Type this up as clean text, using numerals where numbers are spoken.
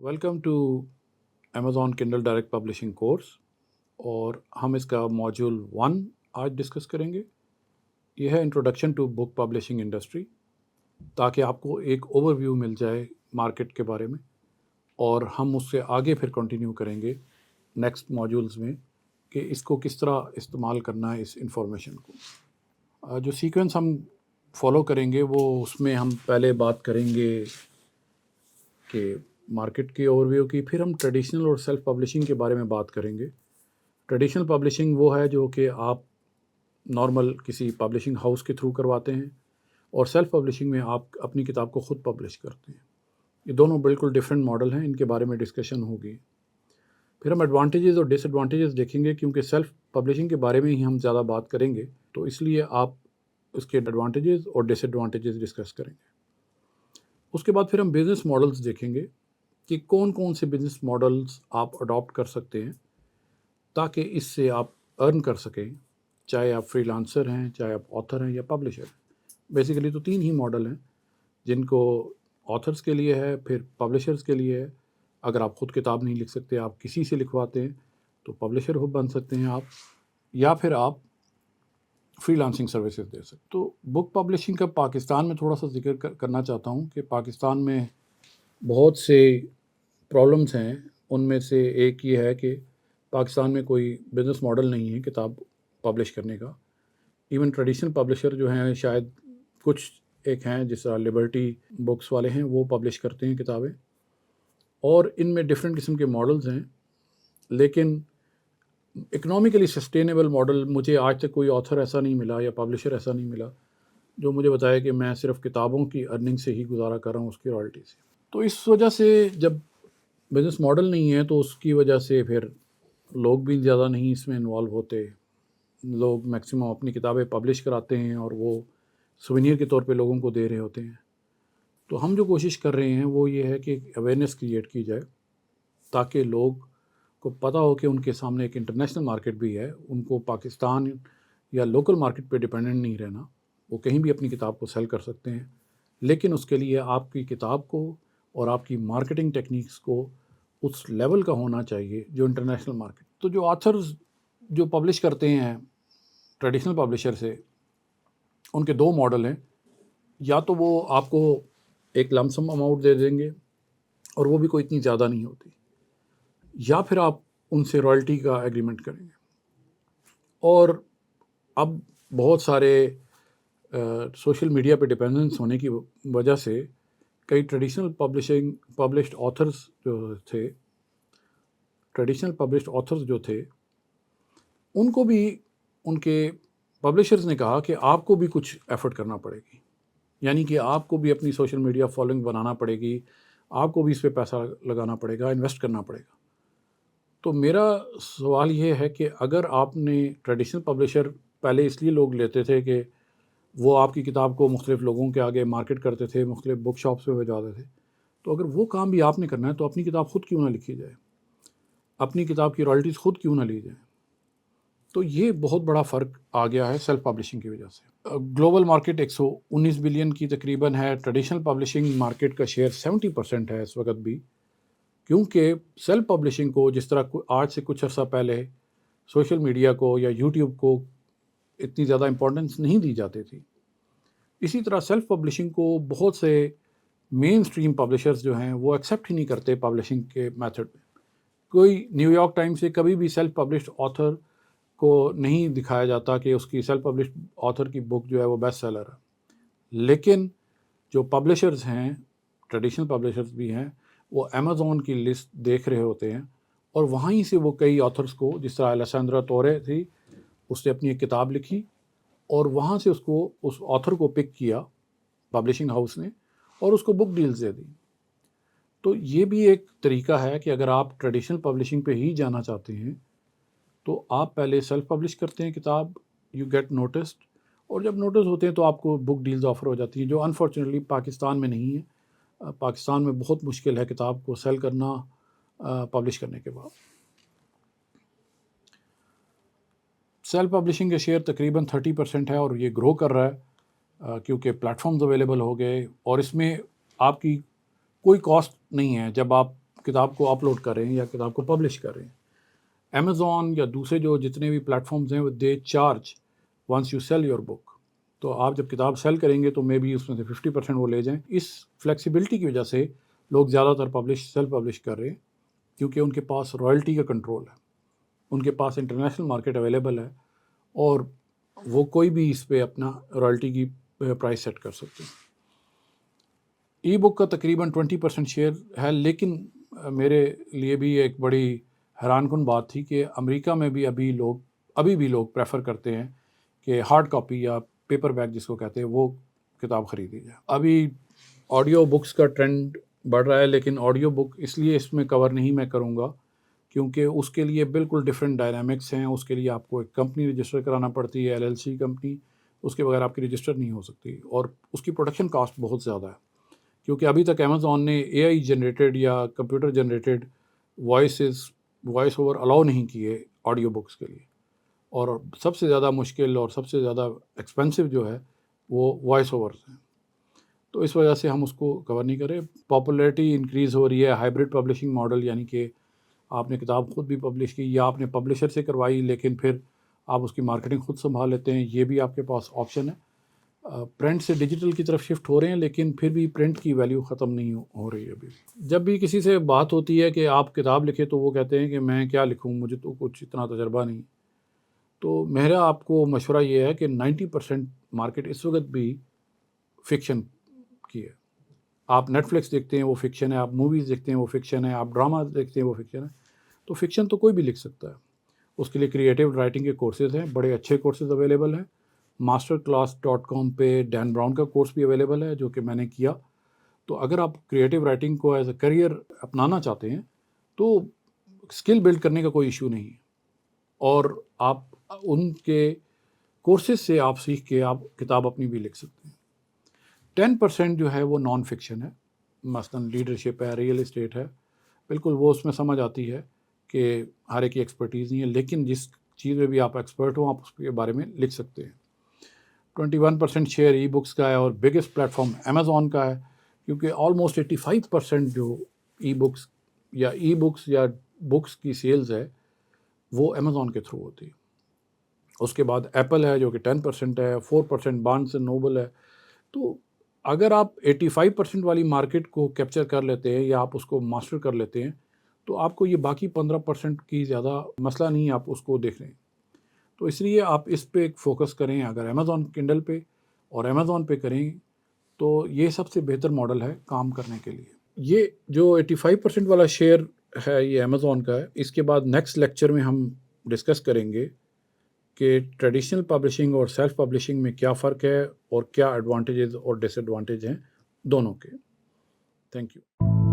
Welcome to Amazon Kindle direct publishing course. और हम इसका मॉड्यूल 1 आज डिस्कस करेंगे। यह है introduction to book publishing industry, ताकि आपको एक ओवरव्यू मिल जाए मार्केट के बारे में, और हम उससे आगे फिर कंटिन्यू करेंगे नेक्स्ट मॉड्यूल्स में कि इसको किस तरह इस्तेमाल करना है इस इंफॉर्मेशन को। जो सीक्वेंस हम फॉलो करेंगे वो उसमें हम पहले बात करेंगे कि मार्केट की ओवरव्यू की, फिर हम ट्रेडिशनल और सेल्फ पब्लिशिंग के बारे में बात करेंगे। ट्रेडिशनल पब्लिशिंग वो है जो कि आप नॉर्मल किसी पब्लिशिंग हाउस के थ्रू करवाते हैं, और सेल्फ पब्लिशिंग में आप अपनी किताब को ख़ुद पब्लिश करते हैं। ये दोनों बिल्कुल डिफरेंट मॉडल हैं, इनके बारे में डिस्कशन होगी। फिर हम एडवांटेजेस और डिसएडवांटेजेस देखेंगे, क्योंकि सेल्फ पब्लिशिंग के बारे में ही हम ज़्यादा बात करेंगे, तो इसलिए आप उसके एडवांटेजेस और डिसएडवांटेजेस डिस्कस करेंगे। उसके बाद फिर हम बिज़नेस मॉडल्स देखेंगे कि कौन कौन से बिज़नेस मॉडल्स आप अडॉप्ट कर सकते हैं ताकि इससे आप अर्न कर सकें, चाहे आप फ्रीलांसर हैं, चाहे आप ऑथर हैं या पब्लिशर हैं। बेसिकली तो 3 ही मॉडल हैं, जिनको ऑथर्स के लिए है, फिर पब्लिशर्स के लिए है। अगर आप ख़ुद किताब नहीं लिख सकते, आप किसी से लिखवाते हैं, तो पब्लिशर हो बन सकते हैं आप, या फिर आप फ्रीलांसिंग सर्विसेज दे सकते। तो बुक पब्लिशिंग का पाकिस्तान में थोड़ा सा जिक्र करना चाहता हूँ कि पाकिस्तान में बहुत से प्रॉब्लम्स हैं। उनमें से एक ये है कि पाकिस्तान में कोई बिज़नेस मॉडल नहीं है किताब पब्लिश करने का। इवन ट्रेडिशनल पब्लिशर जो हैं, शायद कुछ एक हैं, जिस तरह लिबर्टी बुक्स वाले हैं, वो पब्लिश करते हैं किताबें, और इनमें डिफरेंट किस्म के मॉडल्स हैं। लेकिन इकोनॉमिकली सस्टेनेबल मॉडल मुझे आज तक कोई ऑथर ऐसा नहीं मिला या पब्लिशर ऐसा नहीं मिला जो मुझे बताया कि मैं सिर्फ किताबों की अर्निंग से ही गुजारा कर रहा हूँ, उसकी रॉयल्टी से। तो इस वजह से जब बिज़नेस मॉडल नहीं है, तो उसकी वजह से फिर लोग भी ज़्यादा नहीं इसमें इन्वॉल्व होते। लोग मैक्सिमम अपनी किताबें पब्लिश कराते हैं और वो सुवेनियर के तौर पे लोगों को दे रहे होते हैं। तो हम जो कोशिश कर रहे हैं वो ये है कि अवेयरनेस क्रिएट की जाए, ताकि लोग को पता हो कि उनके सामने एक इंटरनेशनल मार्केट भी है। उनको पाकिस्तान या लोकल मार्केट पे डिपेंडेंट नहीं रहना, वो कहीं भी अपनी किताब को सेल कर सकते हैं। लेकिन उसके लिए आपकी किताब को और आपकी मार्केटिंग टेक्निक्स को उस लेवल का होना चाहिए जो इंटरनेशनल मार्केट। तो जो ऑथर्स जो पब्लिश करते हैं ट्रेडिशनल पब्लिशर से, उनके 2 मॉडल हैं। या तो वो आपको एक लमसम अमाउंट दे देंगे, और वो भी कोई इतनी ज़्यादा नहीं होती, या फिर आप उनसे रॉयल्टी का एग्रीमेंट करेंगे। और अब बहुत सारे सोशल मीडिया पे डिपेंडेंस होने की वजह से कई ट्रेडिशनल पब्लिश्ड ऑथर्स जो थे, उनको भी उनके पब्लिशर्स ने कहा कि आपको भी कुछ एफर्ट करना पड़ेगी, यानी कि आपको भी अपनी सोशल मीडिया फॉलोइंग बनाना पड़ेगी, आपको भी इस पे पैसा लगाना पड़ेगा, इन्वेस्ट करना पड़ेगा। तो मेरा सवाल ये है कि अगर आपने ट्रेडिशनल पब्लिशर पहले इसलिए लोग लेते थे कि वो आपकी किताब को मुख्तलिफ लोगों के आगे मार्केट करते थे, मुख्तलिफ बुक शॉप्स में भिजवाते थे, तो अगर वो काम भी आपने करना है तो अपनी किताब ख़ुद क्यों ना लिखी जाए, अपनी किताब की रॉयल्टीज़ ख़ुद क्यों ना ली जाए। तो ये बहुत बड़ा फ़र्क आ गया है सेल्फ पब्लिशिंग की वजह से। ग्लोबल मार्केट 119 बिलियन की तकरीबन है। ट्रेडिशनल पब्लिशिंग मार्केट का शेयर 70% है इस वक्त भी, क्योंकि सेल्फ पब्लिशिंग को जिस तरह आज से कुछ अर्सा पहले सोशल मीडिया को या यूट्यूब को इतनी ज़्यादा इम्पोर्टेंस नहीं दी जाती थी, इसी तरह सेल्फ पब्लिशिंग को बहुत से मेन स्ट्रीम पब्लिशर्स जो हैं वो एक्सेप्ट ही नहीं करते पब्लिशिंग के मेथड में। कोई न्यूयॉर्क टाइम्स से कभी भी सेल्फ पब्लिश्ड ऑथर को नहीं दिखाया जाता कि उसकी सेल्फ पब्लिश्ड ऑथर की बुक जो है वो बेस्ट सेलर है। लेकिन जो पब्लिशर्स हैं, ट्रेडिशनल पब्लिशर्स भी हैं, वो अमेज़ॉन की लिस्ट देख रहे होते हैं, और वहीं से वो कई ऑथर्स को, जिस तरह अलेसेंड्रा तोरे थी, उसने अपनी एक किताब लिखी और वहाँ से उसको उस ऑथर को पिक किया पब्लिशिंग हाउस ने, और उसको बुक डील्स दे दी। तो ये भी एक तरीका है कि अगर आप ट्रेडिशनल पब्लिशिंग पे ही जाना चाहते हैं, तो आप पहले सेल्फ पब्लिश करते हैं किताब, यू गेट नोटिस्ड, और जब नोटिस होते हैं तो आपको बुक डील्स ऑफ़र हो जाती हैं, जो अनफॉर्चुनेटली पाकिस्तान में नहीं है। पाकिस्तान में बहुत मुश्किल है किताब को सेल करना पब्लिश करने के बाद। सेल्फ पब्लिशिंग का शेयर तकरीबन 30% है, और ये ग्रो कर रहा है क्योंकि प्लेटफॉर्म्स अवेलेबल हो गए, और इसमें आपकी कोई कॉस्ट नहीं है। जब आप کتاب کو اپلوڈ کر رہے ہیں یا کتاب کو پبلش کر رہے ہیں. امیزون یا دوسرے جو جتنے بھی پلیٹ فارمز ہیں they charge once you sell your book. تو آپ جب کتاب سیل کریں گے تو مے بی اس میں سے 50% وہ لے جائیں. اس فلیکسیبلٹی کی وجہ سے لوگ زیادہ تر سیلف پبلش کر رہے ہیں کیونکہ ان کے پاس رائلٹی کا کنٹرول ہے, ان کے پاس انٹرنیشنل مارکیٹ اویلیبل ہے اور وہ کوئی بھی اس پہ اپنا رائلٹی کی پرائس سیٹ کر سکتے ہیں. ای بک کا تقریباً 20% شیئر ہے, لیکن میرے لیے بھی ایک بڑی حیران کن بات تھی کہ امریکہ میں بھی ابھی بھی لوگ پریفر کرتے ہیں کہ ہارڈ کاپی یا پیپر بیک جس کو کہتے ہیں وہ کتاب خریدی جائے. ابھی آڈیو بکس کا ٹرینڈ بڑھ رہا ہے, لیکن آڈیو بک اس لیے اس میں کور نہیں میں کروں گا کیونکہ اس کے لیے بالکل ڈفرینٹ ڈائنامکس ہیں. اس کے لیے آپ کو ایک کمپنی رجسٹر کرانا پڑتی ہے, LLC کمپنی, اس کے بغیر آپ کی رجسٹر نہیں ہو سکتی, اور اس کی پروڈکشن کاسٹ بہت زیادہ ہے کیونکہ ابھی تک امیزون نے AI جنریٹڈ یا کمپیوٹر جنریٹڈ وائس اوور الاؤ نہیں کیے آڈیو بکس کے لیے, اور سب سے زیادہ مشکل اور سب سے زیادہ ایکسپینسو جو ہے وہ وائس اوورز ہیں. تو اس وجہ سے ہم اس کو کور نہیں کریں. پاپولیرٹی انکریز ہو رہی ہے, ہائبرڈ پبلشنگ ماڈل, یعنی کہ آپ نے کتاب خود بھی پبلش کی یا آپ نے پبلشر سے کروائی لیکن پھر آپ اس کی مارکیٹنگ خود سنبھال لیتے ہیں, یہ بھی آپ کے پاس آپشن ہے. پرنٹ سے ڈیجیٹل کی طرف شفٹ ہو رہے ہیں لیکن پھر بھی پرنٹ کی ویلیو ختم نہیں ہو رہی ہے ابھی. جب بھی کسی سے بات ہوتی ہے کہ آپ کتاب لکھیں تو وہ کہتے ہیں کہ میں کیا لکھوں, مجھے تو کچھ اتنا تجربہ نہیں. تو میرا آپ کو مشورہ یہ ہے کہ 90% مارکیٹ اس وقت بھی فکشن کی ہے. آپ نیٹ فلکس دیکھتے ہیں وہ فکشن ہے, آپ موویز دیکھتے ہیں وہ فکشن ہے, آپ ڈرامہ دیکھتے ہیں وہ فکشن ہے. تو فکشن تو کوئی بھی لکھ سکتا ہے. اس کے لیے کریٹیو رائٹنگ کے کورسز ہیں, بڑے اچھے کورسز اویلیبل ہیں. masterclass.com پہ ڈین براؤن کا کورس بھی اویلیبل ہے جو کہ میں نے کیا. تو اگر آپ کریٹیو رائٹنگ کو ایز اے کریئر اپنانا چاہتے ہیں تو اسکل بلڈ کرنے کا کوئی ایشو نہیں ہے, اور آپ ان کے کورسز سے آپ سیکھ کے آپ کتاب اپنی بھی لکھ سکتے ہیں. 10% جو ہے وہ نان فکشن ہے, مثلاً لیڈرشپ ہے, ریئل اسٹیٹ ہے, بالکل وہ اس میں سمجھ آتی ہے کہ ہر ایک کی ایکسپرٹیز نہیں ہے, لیکن جس چیز میں بھی آپ ایکسپرٹ ہوں آپ اس کے بارے میں لکھ سکتے ہیں. 21% شیئر ای بکس کا ہے اور بگیسٹ پلیٹ فارم امیزون کا ہے کیونکہ آلموسٹ 85% جو ای بکس یا بکس کی سیلز ہے وہ امیزون کے تھرو ہوتی ہے. اس کے بعد ایپل ہے جو کہ 10% ہے, 4% بارنس اینڈ نوبل ہے. تو اگر آپ 85% والی مارکیٹ کو کیپچر کر لیتے ہیں یا آپ اس کو ماسٹر کر لیتے ہیں تو آپ کو یہ باقی 15% کی زیادہ مسئلہ نہیں, آپ اس کو دیکھ رہے ہیں. تو اس لیے آپ اس پہ فوکس کریں. اگر امیزون کنڈل پہ اور امیزون پہ کریں تو یہ سب سے بہتر ماڈل ہے کام کرنے کے لیے. یہ جو 85% والا شیئر ہے یہ امیزون کا ہے. اس کے بعد نیکسٹ لیکچر میں ہم ڈسکس کریں گے کہ ٹریڈیشنل پبلشنگ اور سیلف پبلشنگ میں کیا فرق ہے اور کیا ایڈوانٹیجز اور ڈس ایڈوانٹیج ہیں دونوں کے. Thank you.